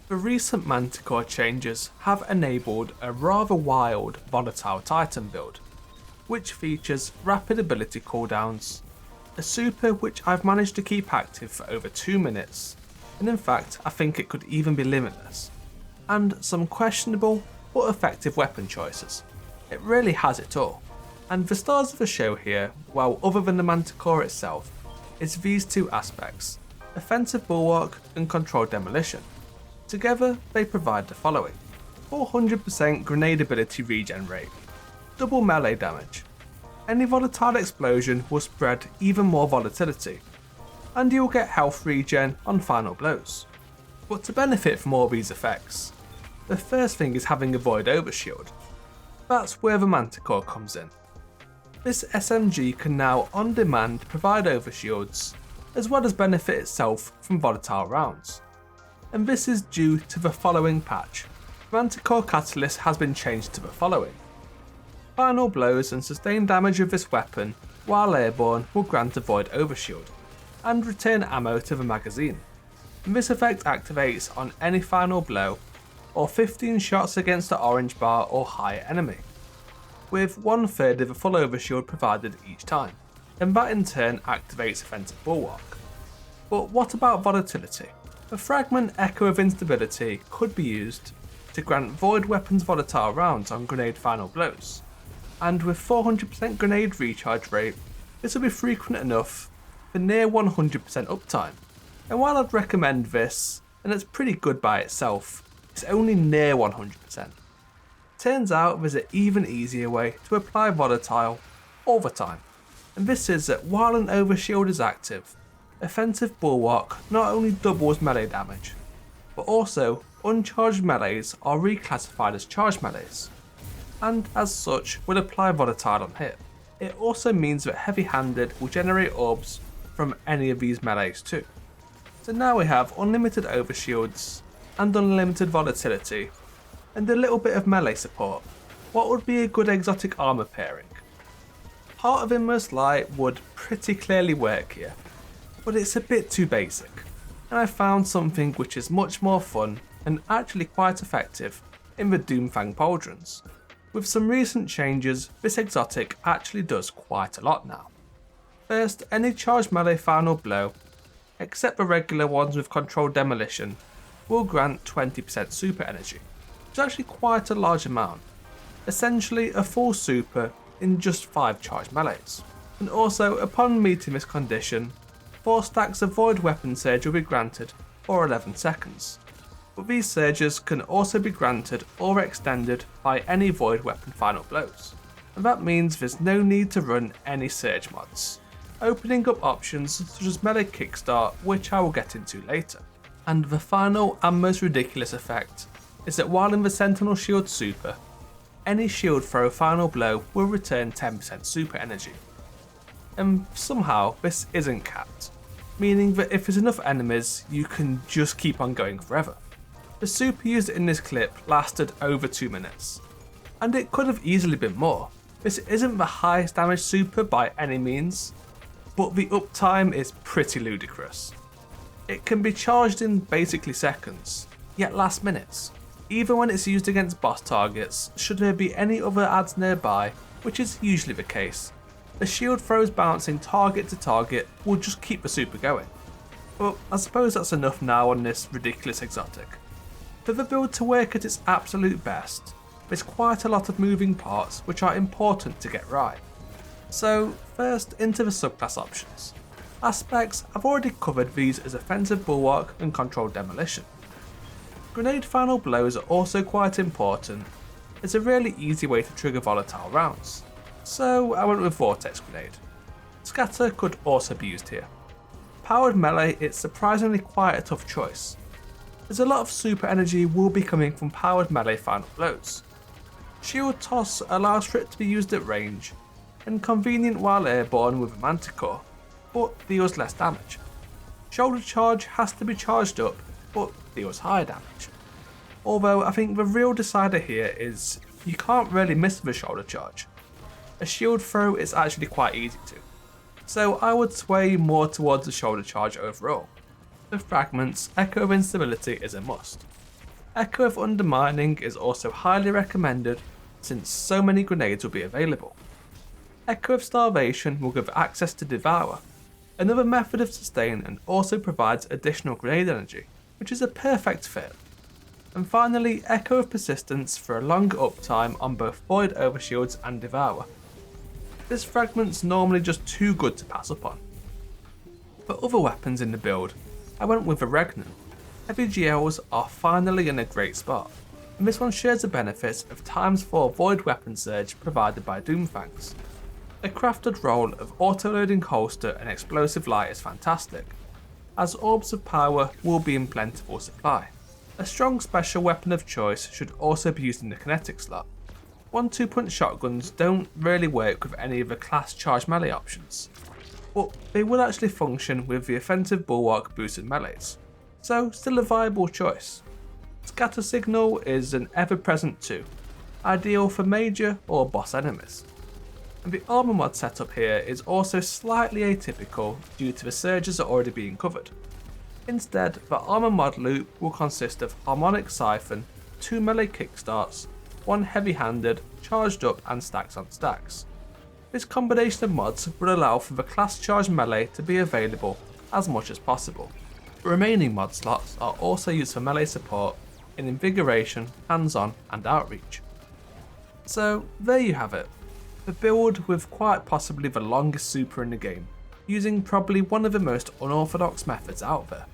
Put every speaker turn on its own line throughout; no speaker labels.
The recent Manticore changes have enabled a rather wild Volatile Titan build, which features rapid ability cooldowns, a super which I've managed to keep active for over 2 minutes, and in fact I think it could even be limitless, and some questionable but effective weapon choices. It really has it all. And the stars of the show here, well other than the Manticore itself, is these two aspects, offensive bulwark and controlled demolition. Together they provide the following: 400% grenade ability regen rate, double melee damage, any volatile explosion will spread even more volatility, and you will get health regen on final blows. But to benefit from all these effects, the first thing is having a void overshield. That's where the Manticore comes in. This SMG can now on demand provide overshields, as well as benefit itself from volatile rounds. And this is due to the following patch. Manticore Catalyst has been changed to the following. Final blows and sustained damage of this weapon while airborne will grant a void overshield, and return ammo to the magazine. And this effect activates on any final blow, or 15 shots against the orange bar or higher enemy, with 1/3 of a full overshield provided each time, and that in turn activates offensive bulwark. But what about volatility? The fragment Echo of Instability could be used to grant void weapons volatile rounds on grenade final blows, and with 400% grenade recharge rate, this will be frequent enough for near 100% uptime. And while I'd recommend this, and it's pretty good by itself, it's only near 100%. Turns out there's an even easier way to apply volatile all the time, and this is that while an overshield is active, offensive bulwark not only doubles melee damage, but also uncharged melees are reclassified as charged melees, and as such will apply volatile on hit. It also means that heavy-handed will generate orbs from any of these melees too. So now we have unlimited overshields and unlimited volatility, and a little bit of melee support. What would be a good exotic armor pairing? Heart of Inmost Light would pretty clearly work here, but it's a bit too basic, and I found something which is much more fun and actually quite effective in the fang pauldrons. With some recent changes, this exotic actually does quite a lot now. First, any charged melee final blow, except the regular ones with controlled demolition, will grant 20% super energy, which is actually quite a large amount, essentially a full super in just 5 charged melees. And also, upon meeting this condition, 4 stacks of void weapon surge will be granted for 11 seconds, but these surges can also be granted or extended by any void weapon final blows, and that means there's no need to run any surge mods, opening up options such as melee kickstart, which I will get into later. And the final and most ridiculous effect is that while in the Sentinel Shield super, any shield throw final blow will return 10% super energy, and somehow this isn't capped, meaning that if there's enough enemies you can just keep on going forever. The super used in this clip lasted over 2 minutes, and it could have easily been more. This isn't the highest damage super by any means, but the uptime is pretty ludicrous. It can be charged in basically seconds, yet lasts minutes, even when it's used against boss targets should there be any other adds nearby, which is usually the case. The shield throws bouncing target to target will just keep the super going. But I suppose that's enough now on this ridiculous exotic. For the build to work at its absolute best, there's quite a lot of moving parts which are important to get right. So first into the subclass options. Aspects, I've already covered these as offensive bulwark and controlled demolition. Grenade final blows are also quite important, it's a really easy way to trigger volatile rounds, so I went with Vortex Grenade. Scatter could also be used here. Powered melee, it's surprisingly quite a tough choice, as a lot of super energy will be coming from powered melee final blows. Shield Toss allows for it to be used at range, and convenient while airborne with a Manticore, but deals less damage. Shoulder Charge has to be charged up, but deals higher damage. Although I think the real decider here is you can't really miss with a Shoulder Charge. A shield throw is actually quite easy to, so I would sway more towards the Shoulder Charge overall. For fragments, Echo of Instability is a must. Echo of Undermining is also highly recommended since so many grenades will be available. Echo of Starvation will give access to Devour, another method of sustain, and also provides additional grenade energy, which is a perfect fit. And finally, Echo of Persistence for a longer uptime on both Void Overshields and Devour. This fragment's normally just too good to pass up on. For other weapons in the build, I went with a Regnant. Heavy GLs are finally in a great spot, and this one shares the benefits of ×4 Void Weapon Surge provided by Doomfangs. A crafted roll of auto-loading holster and explosive light is fantastic, as Orbs of Power will be in plentiful supply. A strong special weapon of choice should also be used in the kinetic slot. 1-2 punch shotguns don't really work with any of the class charge melee options, but they will actually function with the offensive bulwark boosted melees, so still a viable choice. Scatter Signal is an ever-present too, ideal for major or boss enemies. And the armor mod setup here is also slightly atypical due to the surges already being covered. Instead, the armor mod loop will consist of Harmonic Siphon, 2 melee kickstarts, 1 heavy-handed, charged up and stacks on stacks. This combination of mods will allow for the class charge melee to be available as much as possible. The remaining mod slots are also used for melee support in Invigoration, Hands-on and Outreach. So there you have it, a build with quite possibly the longest super in the game, using probably one of the most unorthodox methods out there.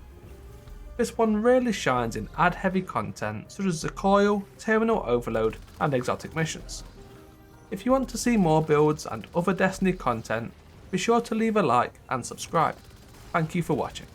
This one really shines in ad heavy content such as the Coil, Terminal Overload and exotic missions. If you want to see more builds and other Destiny content, be sure to leave a like and subscribe. Thank you for watching.